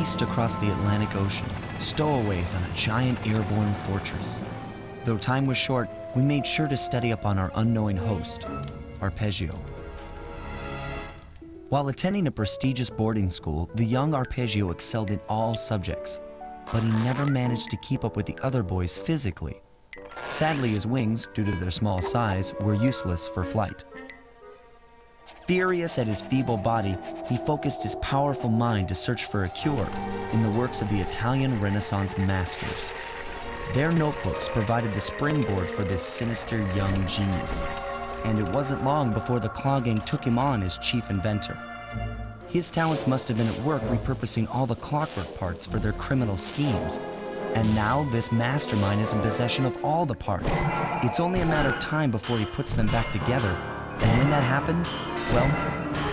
raced across the Atlantic Ocean, stowaways on a giant airborne fortress. Though time was short, we made sure to study up on our unknowing host, Arpeggio. While attending a prestigious boarding school, the young Arpeggio excelled in all subjects, but he never managed to keep up with the other boys physically. Sadly, his wings, due to their small size, were useless for flight. Furious at his feeble body, he focused his powerful mind to search for a cure in the works of the Italian Renaissance masters. Their notebooks provided the springboard for this sinister young genius, and it wasn't long before the Claw Gang took him on as chief inventor. His talents must have been at work repurposing all the clockwork parts for their criminal schemes, and now this mastermind is in possession of all the parts. It's only a matter of time before he puts them back together, and when that happens, well,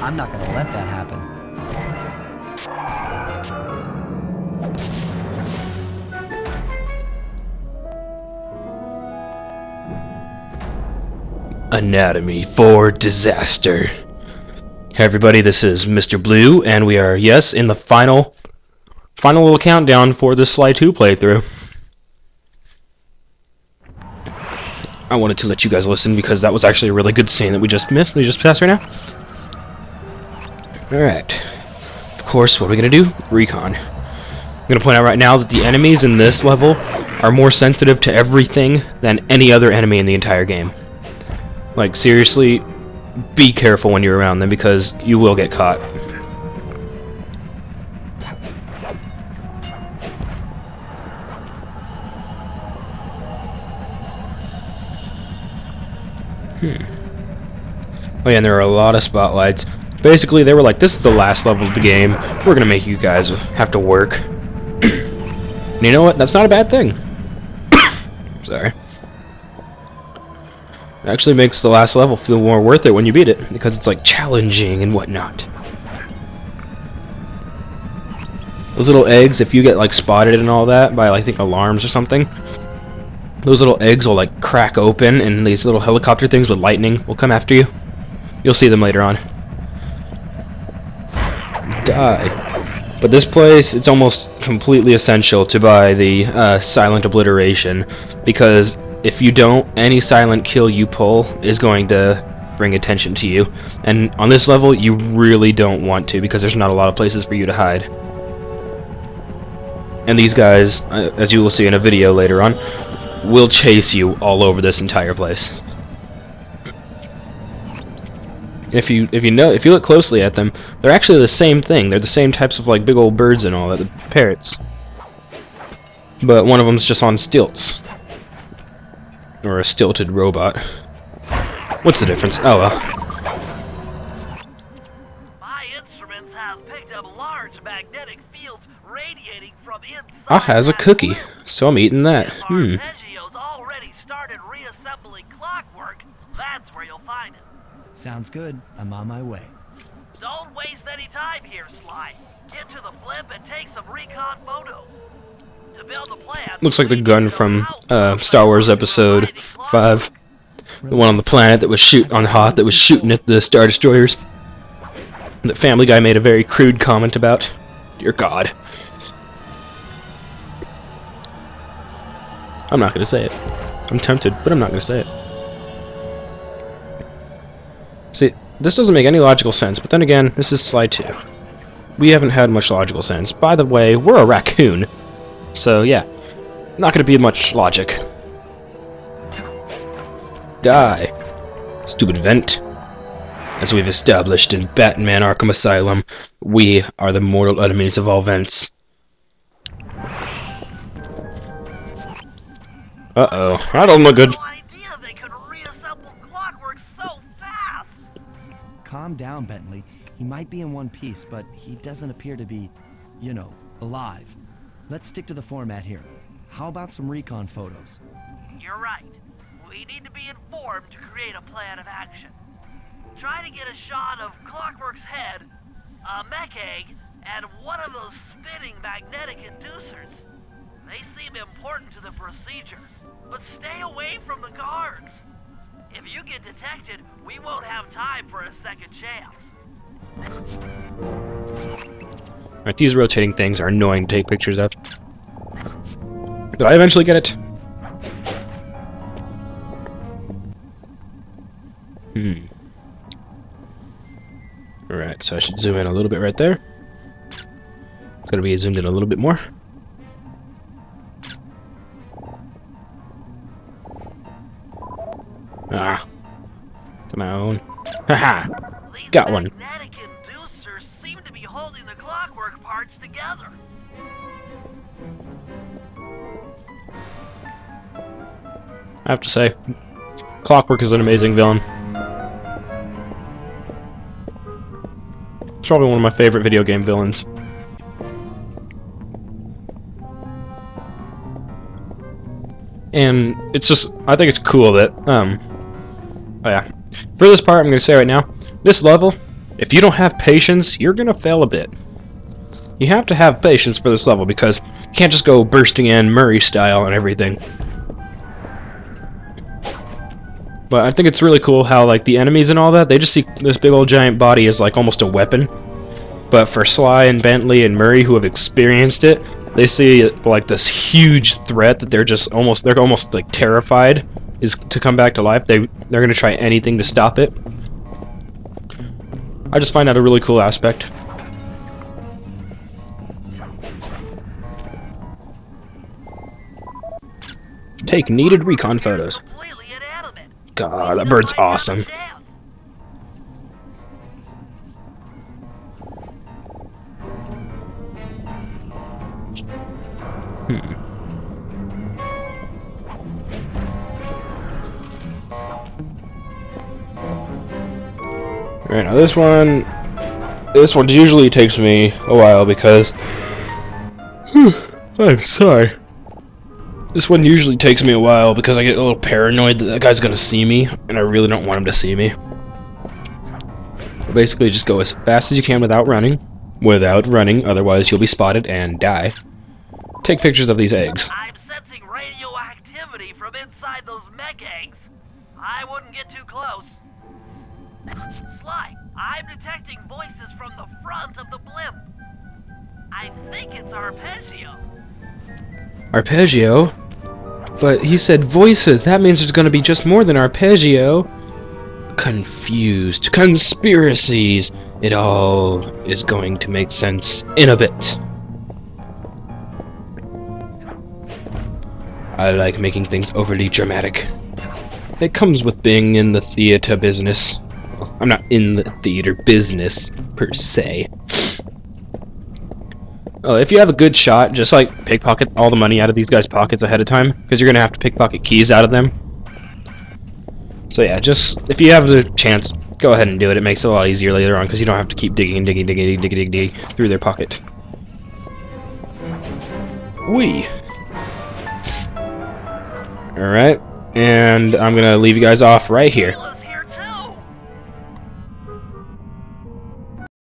I'm not gonna let that happen. Anatomy for Disaster. Hey everybody, this is Mr. Blue, and we are, yes, in the final little countdown for the Sly 2 playthrough. I wanted to let you guys listen because that was actually a really good scene that we just passed right now. Alright. Of course, what are we gonna do? Recon. I'm gonna point out right now that the enemies in this level are more sensitive to everything than any other enemy in the entire game. Like, seriously, be careful when you're around them because you will get caught. Oh yeah, and there are a lot of spotlights. Basically, they were like, this is the last level of the game. We're gonna make you guys have to work. And you know what? That's not a bad thing. Sorry. It actually makes the last level feel more worth it when you beat it, because it's like challenging and whatnot. Those little eggs, if you get like spotted and all that by, I think, alarms or something, those little eggs will like crack open and these little helicopter things with lightning will come after you. You'll see them later on. Die. But this place, it's almost completely essential to buy the silent obliteration, because if you don't, any silent kill you pull is going to bring attention to you. And on this level, you really don't want to, because there's not a lot of places for you to hide. And these guys, as you will see in a video later on, will chase you all over this entire place. If you look closely at them, they're actually the same thing. They're the same types of like big old birds and all that, the parrots. But one of them's just on stilts. Or a stilted robot. What's the difference? Oh well. My instruments have picked up large magnetic fields radiating from inside. Ah, has a cookie, so I'm eating that. Arpeggio's already started reassembling clockwork. That's where you'll find it. Sounds good. I'm on my way. Don't waste any time here, Sly. Get to the blimp and take some recon photos. To build a plan, Looks like the gun from Star Wars Episode 5. The one on the planet that was that was shooting at the Star Destroyers. That Family Guy made a very crude comment about. Dear God. I'm not gonna say it. I'm tempted, but I'm not gonna say it. See, this doesn't make any logical sense, but then again, this is Sly 2. We haven't had much logical sense. By the way, we're a raccoon. So, yeah. Not gonna be much logic. Die. Stupid vent. As we've established in Batman Arkham Asylum, we are the mortal enemies of all vents. Uh-oh. That don't look good. No idea they could reassemble clockwork so fast. Calm down, Bentley. He might be in one piece, but he doesn't appear to be, you know, alive. Let's stick to the format here. How about some recon photos? You're right. We need to be informed to create a plan of action. Try to get a shot of Clockwork's head, a mech egg, and one of those spinning magnetic inducers. They seem important to the procedure, but stay away from the guards. If you get detected, we won't have time for a second chance. Right, these rotating things are annoying to take pictures of. Did I eventually get it? Alright, so I should zoom in a little bit right there. It's gonna be zoomed in a little bit more. Ah. Come on. Haha! Got one. Magnetic inducers seem to be holding the clockwork parts together. I have to say, Clockwork is an amazing villain. It's probably one of my favorite video game villains. And it's just, I think it's cool that, oh yeah. For this part, I'm going to say right now, this level, if you don't have patience, you're going to fail a bit. You have to have patience for this level, because you can't just go bursting in Murray style and everything. But I think it's really cool how, like, the enemies and all that, they just see this big old giant body as, like, almost a weapon. But for Sly and Bentley and Murray, who have experienced it, they see it like this huge threat that they're almost like terrified is to come back to life. They're gonna try anything to stop it. I just find that a really cool aspect. Take needed recon photos. God, that bird's awesome. Right, now this one usually takes me a while because I'm sorry. This one usually takes me a while because I get a little paranoid that guy's gonna see me, and I really don't want him to see me. Basically, just go as fast as you can without running, otherwise you'll be spotted and die. Take pictures of these eggs. I'm sensing radioactivity from inside those mech eggs. I wouldn't get too close. Sly, I'm detecting voices from the front of the blimp. I think it's Arpeggio. Arpeggio? But he said voices. That means there's going to be just more than Arpeggio. Confused. Conspiracies. It all is going to make sense in a bit. I like making things overly dramatic. It comes with being in the theater business. Well, I'm not in the theater business, per se. If you have a good shot, just like pickpocket all the money out of these guys' pockets ahead of time, because you're going to have to pickpocket keys out of them. So yeah, just, if you have the chance, go ahead and do it. It makes it a lot easier later on, because you don't have to keep digging through their pocket. Whee! Alright, and I'm going to leave you guys off right here.